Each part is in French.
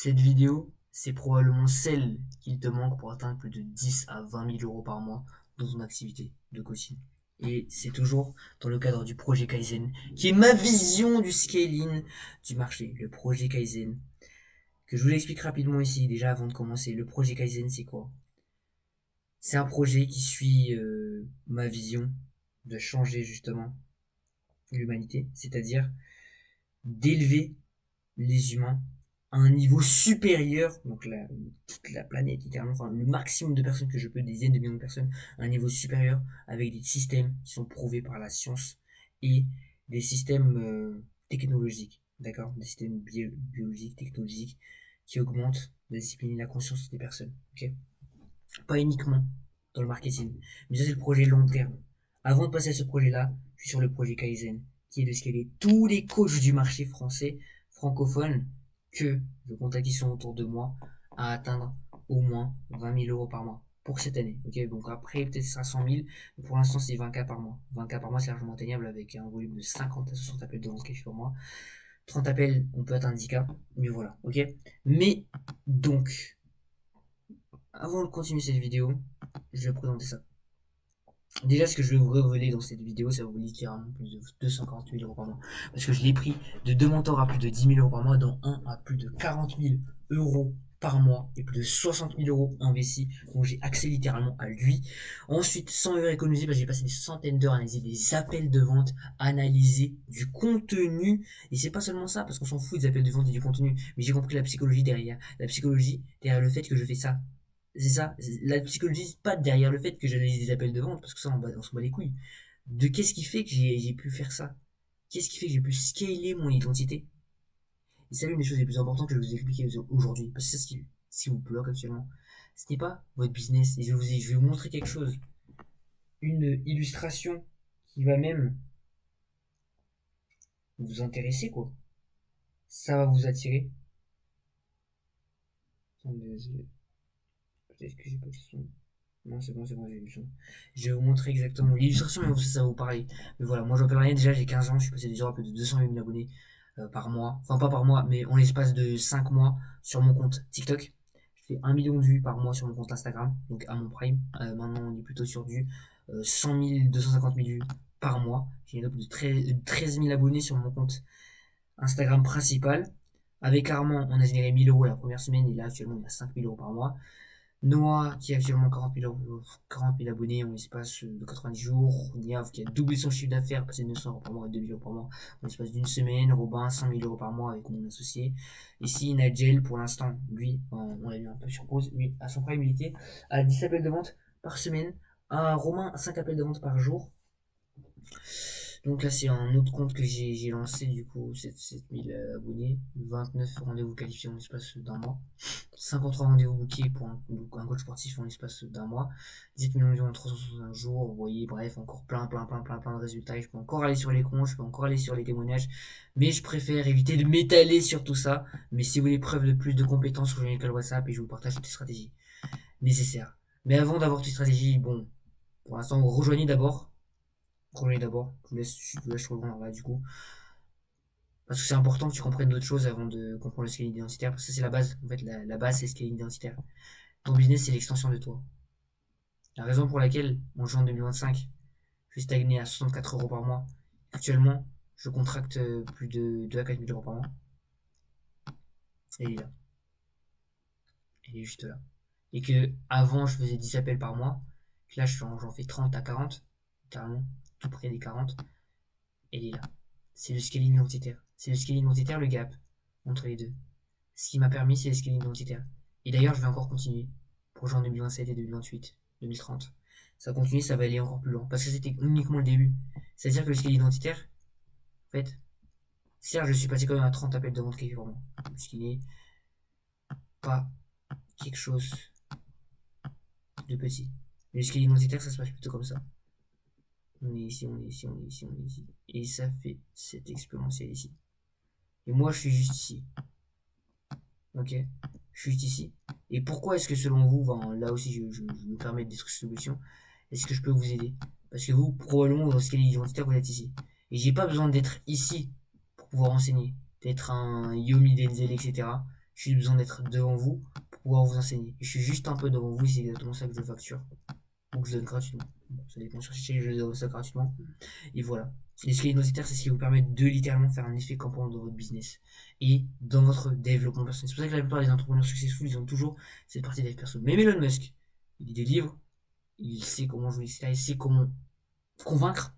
Cette vidéo, c'est probablement celle qu'il te manque pour atteindre plus de 10 à 20 000 euros par mois dans ton activité de coaching. Et c'est toujours dans le cadre du projet Kaizen, qui est ma vision du scaling du marché. Le projet Kaizen, que je vous l'explique rapidement ici, déjà avant de commencer. Le projet Kaizen, c'est quoi? C'est un projet qui suit ma vision de changer justement l'humanité, c'est-à-dire d'élever les humains à un niveau supérieur, donc toute la planète littéralement, enfin le maximum de personnes que je peux, des dizaines de millions de personnes, à un niveau supérieur avec des systèmes qui sont prouvés par la science et des systèmes technologiques, d'accord, des systèmes biologiques, technologiques qui augmentent la discipline et la conscience des personnes, ok, pas uniquement dans le marketing, mais ça c'est le projet long terme. Avant de passer à ce projet-là, je suis sur le projet Kaizen, qui est de scaler tous les coachs du marché français francophone que je contacte qui sont autour de moi à atteindre au moins 20 000 euros par mois pour cette année. Ok, donc après peut-être ce sera 100 000, mais pour l'instant c'est 20K par mois. 20K par mois c'est largement atteignable avec un volume de 50 à 60 appels de vente que je fais par mois. 30 appels, on peut atteindre 10K, mais voilà, ok. Mais donc, avant de continuer cette vidéo, je vais présenter ça. Déjà, ce que je vais vous révéler dans cette vidéo, ça vaut littéralement plus de 240 000 euros par mois. Parce que je l'ai pris de deux mentors à plus de 10 000 euros par mois, dont un à plus de 40 000 euros par mois et plus de 60 000 euros investis. Donc j'ai accès littéralement à lui. Ensuite, 100 euros économisés, parce que j'ai passé des centaines d'heures à analyser des appels de vente, analyser du contenu. Et c'est pas seulement ça, parce qu'on s'en fout des appels de vente et du contenu. Mais j'ai compris la psychologie derrière. La psychologie derrière le fait que je fais ça. C'est ça, la psychologie, c'est pas derrière le fait que j'analyse des appels de vente, parce que ça, on s'en bat les couilles. De qu'est-ce qui fait que j'ai pu faire ça? Qu'est-ce qui fait que j'ai pu scaler mon identité? Et c'est l'une des choses les plus importantes que je vais vous expliquer aujourd'hui. Parce que ça, ce qui vous bloque actuellement, ce n'est pas votre business. Et je vais vous montrer quelque chose. Une illustration qui va même vous intéresser, quoi. Ça va vous attirer. Peut-être que j'ai pas le son. Non, c'est bon, j'ai eu le son. Je vais vous montrer exactement l'illustration, mais ça va vous parler. Mais voilà, moi je m'appelle Ryan, déjà j'ai 15 ans, je suis passé déjà à plus de 200 000 abonnés par mois. Enfin, pas par mois, mais en l'espace de 5 mois sur mon compte TikTok. Je fais 1 million de vues par mois sur mon compte Instagram, donc à mon prime. Maintenant, on est plutôt sur du 100 000, 250 000 vues par mois. J'ai une de 13 000 abonnés sur mon compte Instagram principal. Avec Armand, on a généré 1000 euros la première semaine, et là actuellement, il a 5 000 euros par mois. Noah qui a actuellement 40 000 abonnés en l'espace de 90 jours. Niav qui a doublé son chiffre d'affaires, passé de 900 euros par mois à 2 000 euros par mois en l'espace d'une semaine. Robin 100 000 euros par mois avec mon associé. Ici Nigel pour l'instant, lui on l'a mis un peu sur pause, lui à son prime il était à 10 appels de vente par semaine. À Romain 5 appels de vente par jour. Donc là, c'est un autre compte que j'ai lancé, du coup, 7000 abonnés, 29 rendez-vous qualifiés en l'espace d'un mois, 53 rendez-vous bookés pour un coach sportif en l'espace d'un mois, 17 millions de vues en 361 jours, vous voyez, bref, encore plein de résultats. Et je peux encore aller sur les comptes, je peux encore aller sur les témoignages, mais je préfère éviter de m'étaler sur tout ça. Mais si vous voulez preuve de plus de compétences, rejoignez le WhatsApp et je vous partage toutes les stratégies nécessaires. Mais avant d'avoir toutes les stratégies, bon, pour l'instant, rejoignez d'abord. Rejoignez d'abord. Je vous laisse rejoindre là, du coup. Parce que c'est important que tu comprennes d'autres choses avant de comprendre le scaling identitaire. Parce que c'est la base. En fait, la base, c'est le scaling identitaire. Ton business, c'est l'extension de toi. La raison pour laquelle, en juin 2025, je suis stagné à 64 euros par mois. Actuellement, je contracte plus de 2 à 4 000 euros par mois. Et il est là. Il est juste là. Et que avant, je faisais 10 appels par mois. Là, j'en fais 30 à 40. Carrément. Tout près des 40. Et il est là. C'est le scaling identitaire. C'est le scaling identitaire, le gap entre les deux. Ce qui m'a permis, c'est le scaling identitaire. Et d'ailleurs, je vais encore continuer pour juin 2027 et 2028, 2030. Ça continue, ça va aller encore plus loin. Parce que c'était uniquement le début. C'est-à-dire que le scaling identitaire, en fait, certes, je suis passé quand même à 30 appels de vente régulièrement. Ce qui n'est pas quelque chose de petit. Mais le scaling identitaire, ça se passe plutôt comme ça. On est ici, on est ici, on est ici, on est ici. Et ça fait cette exponentielle ici. Et moi, je suis juste ici. Ok, je suis juste ici. Et pourquoi est-ce que selon vous, ben, là aussi je me permets d'être solution, est-ce que je peux vous aider? Parce que vous, probablement, dans ce cas identitaire, vous êtes ici. Et j'ai pas besoin d'être ici pour pouvoir enseigner, d'être un Yomi Denzel, etc. J'ai besoin d'être devant vous pour pouvoir vous enseigner. Et je suis juste un peu devant vous, c'est exactement ça que je facture. Ou que je donne gratuitement. Bon, ça dépend sur chez je donne ça gratuitement. Et voilà. L'escalier identitaire, c'est ce qui vous permet de littéralement faire un effet campement dans votre business et dans votre développement personnel. C'est pour ça que la plupart des entrepreneurs successful, ils ont toujours cette partie dev perso. Même Elon Musk, il lit des livres, il sait comment jouer, etc. Il sait comment convaincre.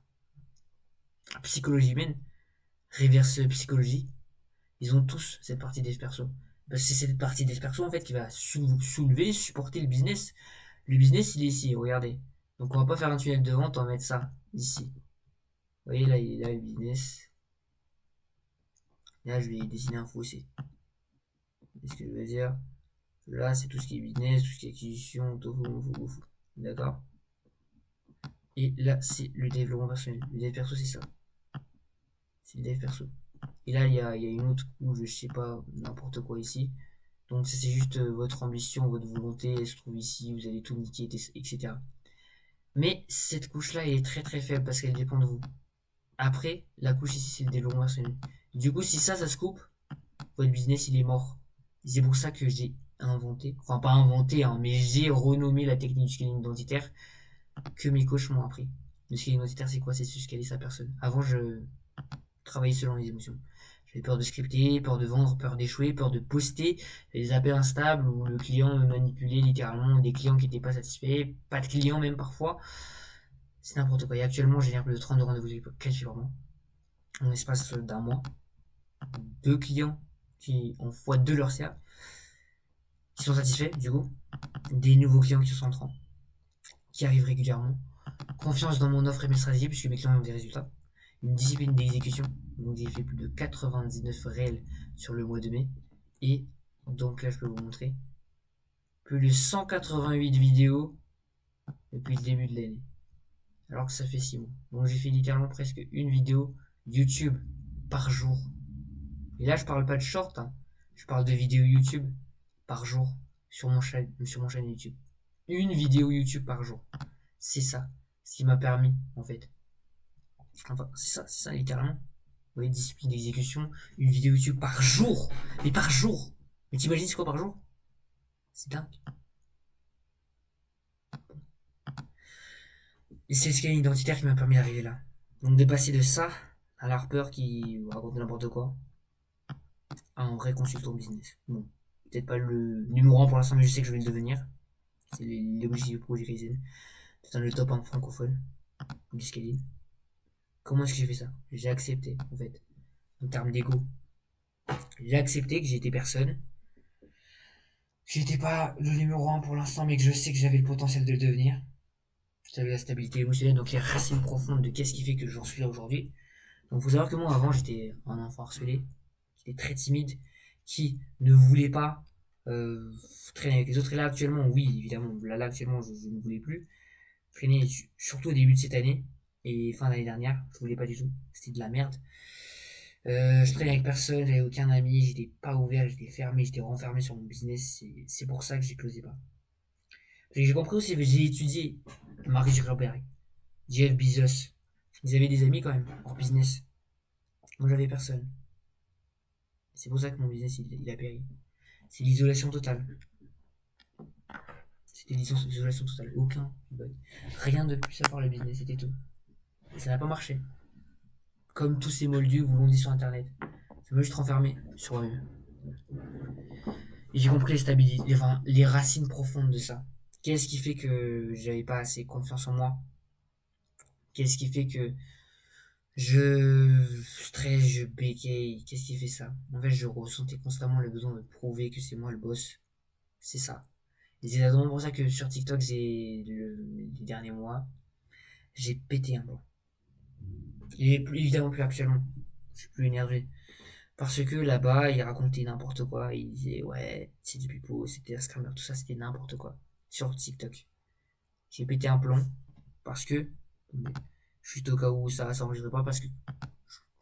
Psychologie humaine, reverse psychologie, ils ont tous cette partie dev perso. Parce que c'est cette partie dev perso en fait qui va soulever, supporter le business. Le business, il est ici, regardez. Donc on va pas faire un tunnel de vente, on va mettre ça ici. Vous voyez là, il est là le business. Là, je vais dessiner un fossé. C'est ce que je veux dire. Là, c'est tout ce qui est business, tout ce qui est acquisition, tofu. D'accord. Et là, c'est le développement personnel. Le dev perso, c'est ça. C'est le dev perso. Et là, il y a une autre couche, je sais pas, n'importe quoi ici. Donc ça, c'est juste votre ambition, votre volonté, elle se trouve ici, vous allez tout niquer, etc. Mais cette couche-là, elle est très très faible parce qu'elle dépend de vous. Après, la couche ici, c'est le développement personnel. Du coup, si ça se coupe, votre business, il est mort. C'est pour ça que j'ai inventé, enfin pas inventé, hein, mais j'ai renommé la technique du scaling identitaire que mes coachs m'ont appris. Le scaling identitaire, c'est quoi? C'est se scaler sa personne. Avant, je travaillais selon les émotions. J'avais peur de scripter, peur de vendre, peur d'échouer, peur de poster, des appels instables où le client me manipulait littéralement, des clients qui n'étaient pas satisfaits, pas de clients même parfois. C'est n'importe quoi. Et actuellement, j'ai plus de 32 rendez-vous quasi par mois. En l'espace d'un mois. 2 clients qui ont x2 leur CA, qui sont satisfaits du coup. Des nouveaux clients qui sont entrants, qui arrivent régulièrement. Confiance dans mon offre et mes stratégies, puisque mes clients ont des résultats. Une discipline d'exécution. Donc j'ai fait plus de 99 réels sur le mois de mai. Et donc là, je peux vous montrer plus de 188 vidéos depuis le début de l'année. Alors que ça fait 6 mois. Donc j'ai fait littéralement presque une vidéo YouTube par jour. Et là, je parle pas de short, hein. Je parle de vidéos YouTube par jour sur mon chaîne YouTube. Une vidéo YouTube par jour. C'est ça. Ce qui m'a permis, en fait. Enfin, c'est ça, littéralement. Vous voyez, discipline d'exécution, une vidéo YouTube par jour. Mais par jour. Mais t'imagines c'est quoi par jour? C'est dingue. Et c'est le scaling identitaire qui m'a permis d'arriver là. Donc de passer de ça à l'Harper qui raconte n'importe quoi à un vrai consultant business. Bon, peut-être pas le numéro 1 pour l'instant, mais je sais que je vais le devenir. C'est l'objectif du projet Kaizen. C'est dans le top 1 francophone du scaling. Comment est-ce que j'ai fait ça? J'ai accepté, en fait, en termes d'ego. J'ai accepté que j'étais personne. J'étais pas le numéro 1 pour l'instant, mais que je sais que j'avais le potentiel de le devenir. J'avais la stabilité émotionnelle, donc les racines profondes de qu'est-ce qui fait que j'en suis là aujourd'hui. Donc faut savoir que moi, avant, j'étais un enfant harcelé, qui était très timide, qui ne voulait pas traîner avec les autres. Et là, actuellement, oui, évidemment, là actuellement, je ne voulais plus traîner, surtout au début de cette année et fin d'année dernière. Je voulais pas du tout. C'était de la merde. Je traînais avec personne, j'avais aucun ami, j'étais pas ouvert, j'étais fermé, j'étais renfermé sur mon business. C'est pour ça que j'éclosais pas. J'ai compris aussi, j'ai étudié Mark Zuckerberg, Jeff Bezos. Ils avaient des amis quand même, hors business. Moi, j'avais personne. C'est pour ça que mon business, il a péri. C'est l'isolation totale. C'était l'isolation totale. Aucun bug. Rien de plus à part le business, c'était tout. Et ça n'a pas marché. Comme tous ces moldus vous l'ont dit sur internet. Ça m'a juste renfermé sur eux. Et j'ai compris les racines profondes de ça. Qu'est-ce qui fait que j'avais pas assez confiance en moi? Qu'est-ce qui fait que je stresse, je bégaye? Qu'est-ce qui fait ça? En fait, je ressentais constamment le besoin de prouver que c'est moi le boss. C'est ça. Et c'est exactement pour ça que sur TikTok, les derniers mois, j'ai pété un plomb. Et évidemment plus actuellement. Je suis plus énervé. Parce que là-bas, il racontait n'importe quoi. Il disait, ouais, c'est du pipeau, c'était un scammer, tout ça, c'était n'importe quoi. Sur TikTok. J'ai pété un plomb. Parce que, juste au cas où ça s'enregistrait pas, parce que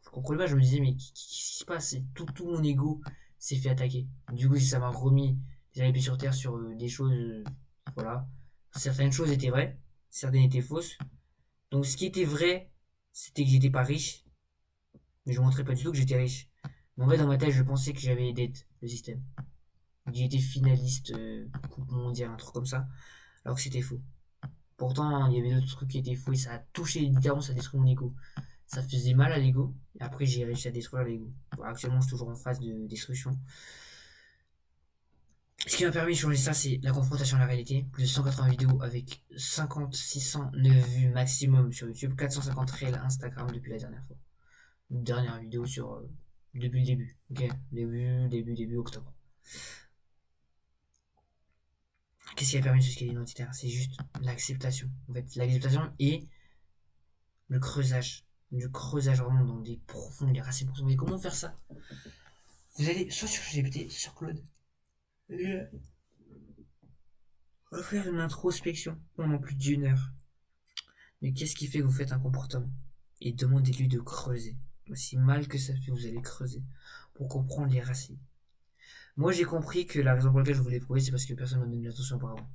je comprenais pas, je me disais, mais qu'est-ce qui se passe? Tout mon ego s'est fait attaquer. Du coup, ça m'a remis les pieds sur terre sur des choses, voilà. Certaines choses étaient vraies, certaines étaient fausses. Donc, ce qui était vrai, c'était que j'étais pas riche, mais je montrais pas du tout que j'étais riche. Mais en fait, dans ma tête, je pensais que j'avais aidé le système. Il était finaliste Coupe mondiale, un truc comme ça, alors que c'était faux. Pourtant, il y avait d'autres trucs qui étaient faux et ça a touché, littéralement, ça a détruit mon ego. Ça faisait mal à l'ego, et après j'ai réussi à détruire l'ego. Voilà, actuellement, je suis toujours en phase de destruction. Ce qui m'a permis de changer ça, c'est la confrontation à la réalité. Plus de 180 vidéos avec 609 vues maximum sur YouTube, 450 réels Instagram depuis la dernière fois. Une dernière vidéo sur depuis le début. Ok, début octobre. Qu'est-ce qui a permis de ce qu'est identitaire? C'est juste l'acceptation. En fait, l'acceptation et le creusage. Du creusage vraiment dans des profondes, des racines profondes. Mais comment faire ça? Vous allez soit sur GPT, soit sur Claude. On va faire une introspection pendant plus d'une heure. Mais qu'est-ce qui fait que vous faites un comportement? Et demandez-lui de creuser. Aussi mal que ça fait, vous allez creuser pour comprendre les racines. Moi, j'ai compris que la raison pour laquelle je voulais prouver, c'est parce que personne m'a donné l'attention auparavant.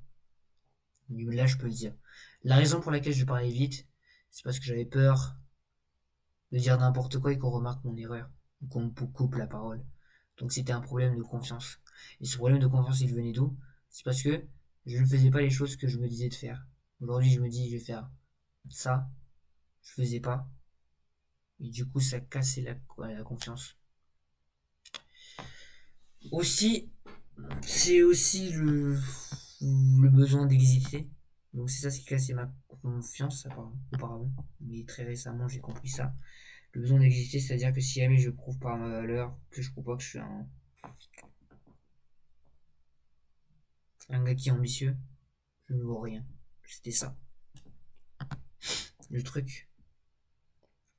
Mais là, je peux le dire. La raison pour laquelle je parlais vite, c'est parce que j'avais peur de dire n'importe quoi et qu'on remarque mon erreur, ou qu'on me coupe la parole. Donc c'était un problème de confiance. Et ce problème de confiance, il venait d'où? C'est parce que je ne faisais pas les choses que je me disais de faire. Aujourd'hui, je me dis, je vais faire ça, je faisais pas. Et du coup, ça cassait la confiance. Aussi, c'est aussi le besoin d'exister. Donc c'est ça ce qui cassait ma confiance auparavant. Mais très récemment, j'ai compris ça. Le besoin d'exister, c'est-à-dire que si jamais je prouve par ma valeur que je prouve pas que je suis un gars qui est ambitieux, je ne vaux rien. C'était ça. Le truc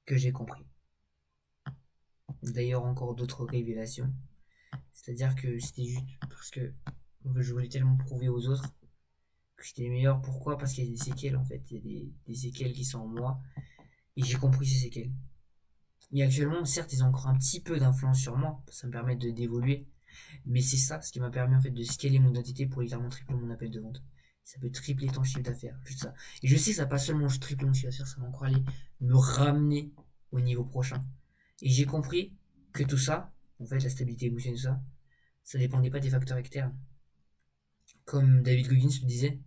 que j'ai compris. D'ailleurs, encore d'autres révélations. C'est-à-dire que c'était juste parce que je voulais tellement prouver aux autres que j'étais le meilleur. Pourquoi? Parce qu'il y a des séquelles en fait. Il y a des séquelles qui sont en moi. Et j'ai compris ces séquelles. Et actuellement, certes, ils ont encore un petit peu d'influence sur moi. Ça me permet d'évoluer. Mais c'est ça ce qui m'a permis en fait de scaler mon identité pour littéralement tripler mon appel de vente. Ça peut tripler ton chiffre d'affaires, juste ça. Et je sais que ça pas seulement je triple mon chiffre d'affaires, ça va encore aller me ramener au niveau prochain. Et j'ai compris que tout ça, en fait, la stabilité émotionnelle, tout ça, ça dépendait pas des facteurs externes. Comme David Goggins le disait,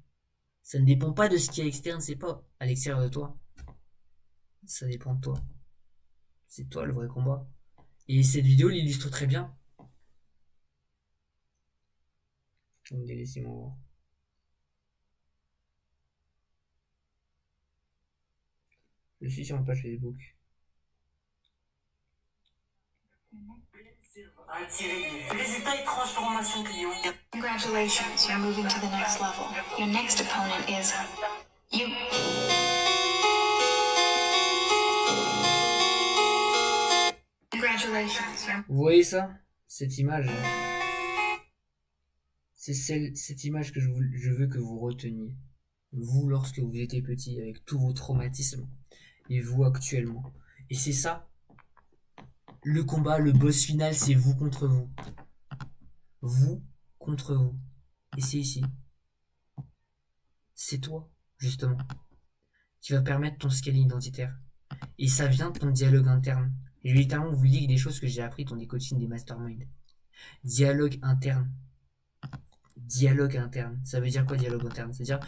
ça ne dépend pas de ce qui est externe, c'est pas à l'extérieur de toi. Ça dépend de toi. C'est toi le vrai combat. Et cette vidéo l'illustre très bien. Laissez-moi voir. Je suis sur ma page Facebook. Résultat et transformation client. Congratulations, you're moving to the next level. Your next opponent is you. Congratulations. Vous voyez ça? Cette image, c'est cette image que je veux que vous reteniez. Vous, lorsque vous étiez petit, avec tous vos traumatismes, et vous actuellement. Et c'est ça, le combat, le boss final, c'est vous contre vous. Vous contre vous. Et c'est ici. C'est toi, justement, qui va permettre ton scaling identitaire. Et ça vient de ton dialogue interne. Et je vais littéralement vous lire des choses que j'ai appris dans des coachings, des masterminds. Dialogue interne. Dialogue interne. Ça veut dire quoi, dialogue interne? C'est-à-dire,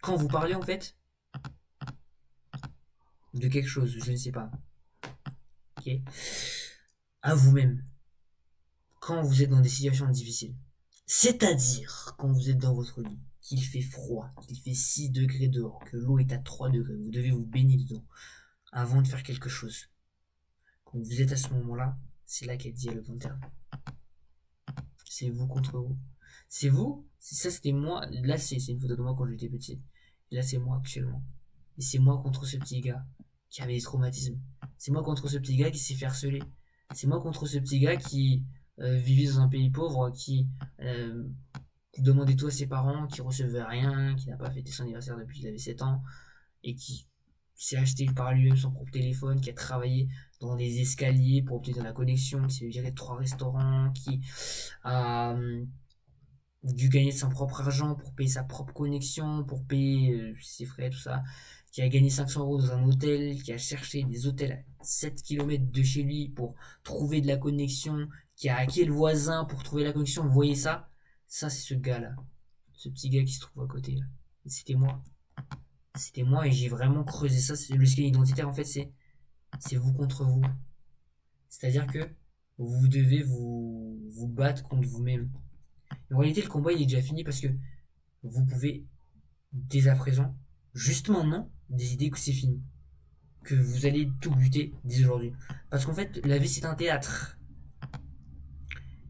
quand vous parlez, en fait, de quelque chose, je ne sais pas. Ok? À vous-même. Quand vous êtes dans des situations difficiles. C'est-à-dire, quand vous êtes dans votre lit, qu'il fait froid, qu'il fait 6 degrés dehors, que l'eau est à 3 degrés, vous devez vous baigner dedans avant de faire quelque chose. Quand vous êtes à ce moment-là, c'est là qu'est le dialogue interne. C'est vous contre vous. C'est vous, ça c'était moi, là c'est une photo de moi quand j'étais petit. Et là c'est moi actuellement. Et c'est moi contre ce petit gars qui avait des traumatismes. C'est moi contre ce petit gars qui s'est fait harceler. C'est moi contre ce petit gars qui vivait dans un pays pauvre, qui demandait tout à ses parents, qui recevait rien, qui n'a pas fêté son anniversaire depuis qu'il avait 7 ans, et qui s'est acheté par lui-même son propre téléphone, qui a travaillé dans des escaliers pour obtenir la connexion, qui s'est viré de 3 restaurants, qui a dû gagner son propre argent pour payer sa propre connexion, pour payer ses frais, tout ça, qui a gagné 500 € dans un hôtel, qui a cherché des hôtels à 7 km de chez lui pour trouver de la connexion, qui a hacké le voisin pour trouver la connexion. Vous voyez ça? Ça, c'est ce gars-là. Ce petit gars qui se trouve à côté, là. C'était moi. C'était moi et j'ai vraiment creusé ça. Le scan identitaire, en fait, c'est vous contre vous. C'est-à-dire que vous devez vous battre contre vous-même. En réalité, le combat, il est déjà fini parce que vous pouvez, dès à présent, juste maintenant, décider que c'est fini. Que vous allez tout buter dès aujourd'hui. Parce qu'en fait, la vie, c'est un théâtre.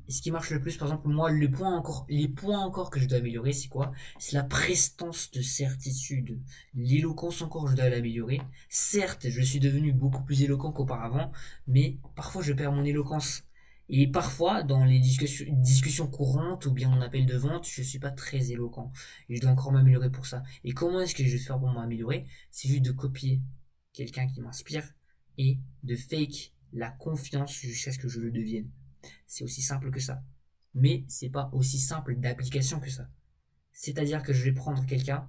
Et ce qui marche le plus, par exemple, moi, les points encore que je dois améliorer, c'est quoi? C'est la prestance de certitude. L'éloquence encore, je dois l'améliorer. Certes, je suis devenu beaucoup plus éloquent qu'auparavant, mais parfois je perds mon éloquence. Et parfois, dans les discussions courantes ou bien en appel de vente, je suis pas très éloquent. Et je dois encore m'améliorer pour ça. Et comment est-ce que je vais faire pour m'améliorer? C'est juste de copier quelqu'un qui m'inspire et de fake la confiance jusqu'à ce que je le devienne. C'est aussi simple que ça. Mais c'est pas aussi simple d'application que ça. C'est-à-dire que je vais prendre quelqu'un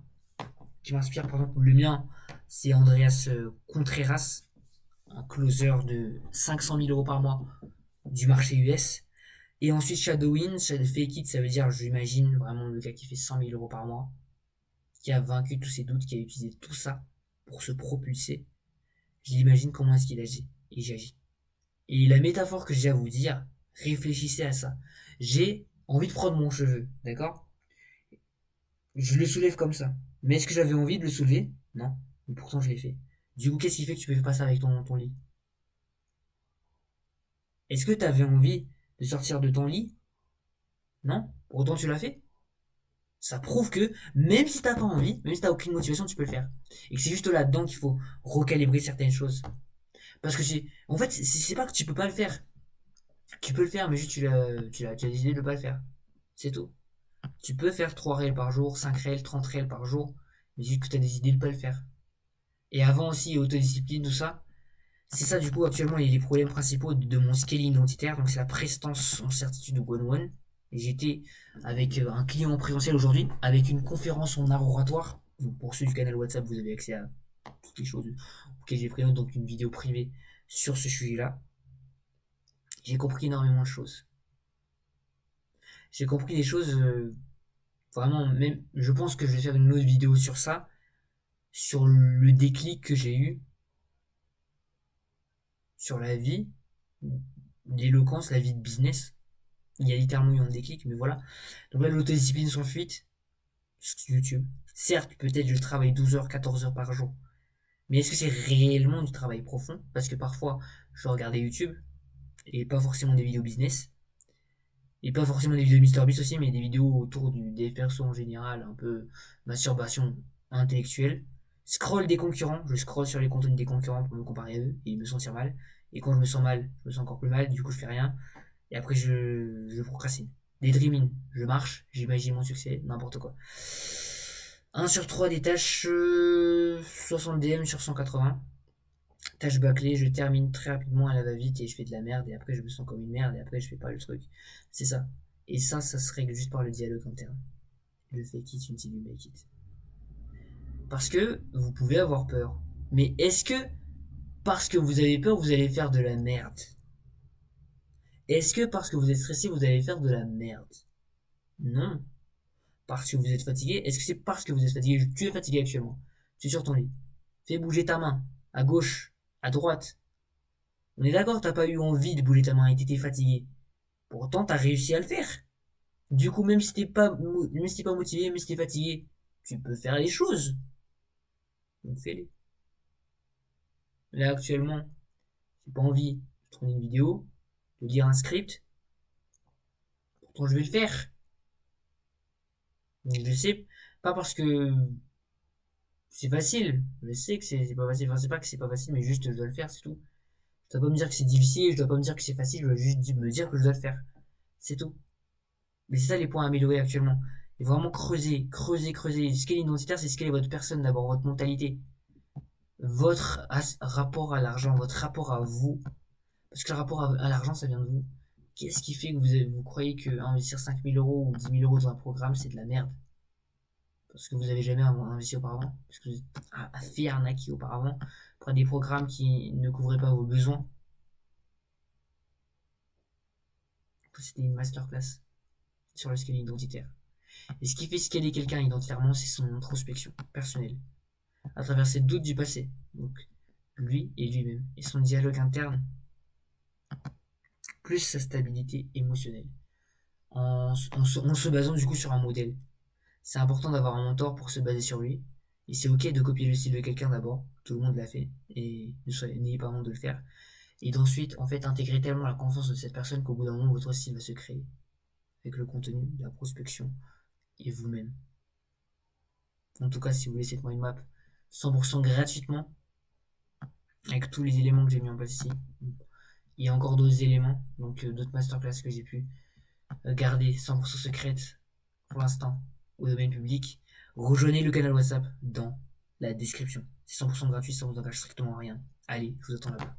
qui m'inspire, par exemple, le mien, c'est Andreas Contreras, un closer de 500 000 euros par mois du marché US. Et ensuite Shadowin, Fake It, ça veut dire, j'imagine vraiment le gars qui fait 100 000 euros par mois, qui a vaincu tous ses doutes, qui a utilisé tout ça pour se propulser. J'imagine comment est-ce qu'il agit. Et j'agis. Et la métaphore que j'ai à vous dire, réfléchissez à ça. J'ai envie de prendre mon cheveu, d'accord? Je le soulève comme ça. Mais est-ce que j'avais envie de le soulever? Non. Mais pourtant, je l'ai fait. Du coup, qu'est-ce qui fait que tu peux pas ça avec ton lit? Est-ce que tu avais envie de sortir de ton lit? Non? Pour autant, tu l'as fait? Ça prouve que même si t'as pas envie, même si t'as aucune motivation, tu peux le faire. Et que c'est juste là-dedans qu'il faut recalibrer certaines choses. Parce que en fait, c'est pas que tu peux pas le faire. Tu peux le faire, mais juste tu as décidé de pas le faire. C'est tout. Tu peux faire 3 réels par jour, 5 réels, 30 réels par jour, mais juste que tu as décidé de pas le faire. Et avant aussi, autodiscipline, tout ça. C'est ça, du coup, actuellement, les problèmes principaux de mon scaling identitaire. Donc, c'est la prestance en certitude de one-one. Et j'étais avec un client en présentiel aujourd'hui, avec une conférence en art oratoire. Donc, pour ceux du canal WhatsApp, vous avez accès à toutes les choses auxquelles j'ai pris note, donc une vidéo privée sur ce sujet-là. J'ai compris énormément de choses. J'ai compris des choses vraiment, même, je pense que je vais faire une autre vidéo sur ça, sur le déclic que j'ai eu sur la vie, l'éloquence, la vie de business. Il y a littéralement eu un déclic, mais voilà. Donc là, l'autodiscipline sans fuite, sur YouTube. Certes, peut-être je travaille 12 heures, 14 heures par jour. Mais est-ce que c'est réellement du travail profond? Parce que parfois, je regardais YouTube, et pas forcément des vidéos business, et pas forcément des vidéos de MrBeast aussi, mais des vidéos autour des persos en général, un peu masturbation intellectuelle. Scroll des concurrents, je scroll sur les contenus des concurrents pour me comparer à eux et me sentir mal. Et quand je me sens mal, je me sens encore plus mal, du coup je fais rien. Et après je procrastine. Des dreaming, je marche, j'imagine mon succès, n'importe quoi. 1 sur 3 des tâches, 60 DM sur 180. Tâche bâclée, je termine très rapidement à la va-vite et je fais de la merde et après je me sens comme une merde et après je fais pas le truc. C'est ça. Et ça se règle juste par le dialogue interne. Le fake it until you make it. Parce que vous pouvez avoir peur. Mais est-ce que parce que vous avez peur, vous allez faire de la merde? Est-ce que parce que vous êtes stressé, vous allez faire de la merde? Non. Parce que vous êtes fatigué. Est-ce que c'est parce que vous êtes fatigué? Tu es fatigué actuellement. Tu es sur ton lit. Fais bouger ta main. À gauche. À droite. On est d'accord, t'as pas eu envie de bouger ta main et t'étais fatigué. Pourtant, t'as réussi à le faire. Du coup, même si t'es pas motivé, même si t'es fatigué, tu peux faire les choses. Donc fais-les. Là, actuellement, j'ai pas envie de tourner une vidéo, de lire un script. Pourtant, je vais le faire. Donc, je sais, pas parce que c'est facile. Je sais que c'est pas facile. Enfin, c'est pas que c'est pas facile, mais juste je dois le faire, c'est tout. Je dois pas me dire que c'est difficile, je dois pas me dire que c'est facile, je dois juste me dire que je dois le faire. C'est tout. Mais c'est ça les points à améliorer actuellement. Et vraiment creuser, creuser, creuser. Ce qu'est l'identitaire, c'est ce qu'est votre personne d'abord, votre mentalité. Votre rapport à l'argent, votre rapport à vous. Parce que le rapport à l'argent, ça vient de vous. Qu'est-ce qui fait que vous croyez que investir 5 000 euros ou 10 000 euros dans un programme, c'est de la merde? Parce que vous avez jamais investi auparavant. Parce que vous êtes fait arnaquer auparavant. Pour des programmes qui ne couvraient pas vos besoins. C'était une masterclass. sur le scaling identitaire. Et ce qui fait scaler quelqu'un identitairement, c'est son introspection personnelle, à travers ses doutes du passé, donc lui et lui-même, et son dialogue interne, plus sa stabilité émotionnelle, en se basant du coup sur un modèle. C'est important d'avoir un mentor pour se baser sur lui, et c'est ok de copier le style de quelqu'un d'abord, tout le monde l'a fait, et n'ayez pas honte de le faire, et d'ensuite en fait intégrer tellement la confiance de cette personne qu'au bout d'un moment votre style va se créer, avec le contenu, la prospection, et vous-même. En tout cas, si vous voulez cette mind map 100% gratuitement, avec tous les éléments que j'ai mis en place ici, il y a encore d'autres éléments, donc d'autres masterclass que j'ai pu garder 100% secrètes pour l'instant au domaine public. Rejoignez le canal WhatsApp dans la description. C'est 100% gratuit, ça vous engage strictement rien. Allez, je vous attends là-bas.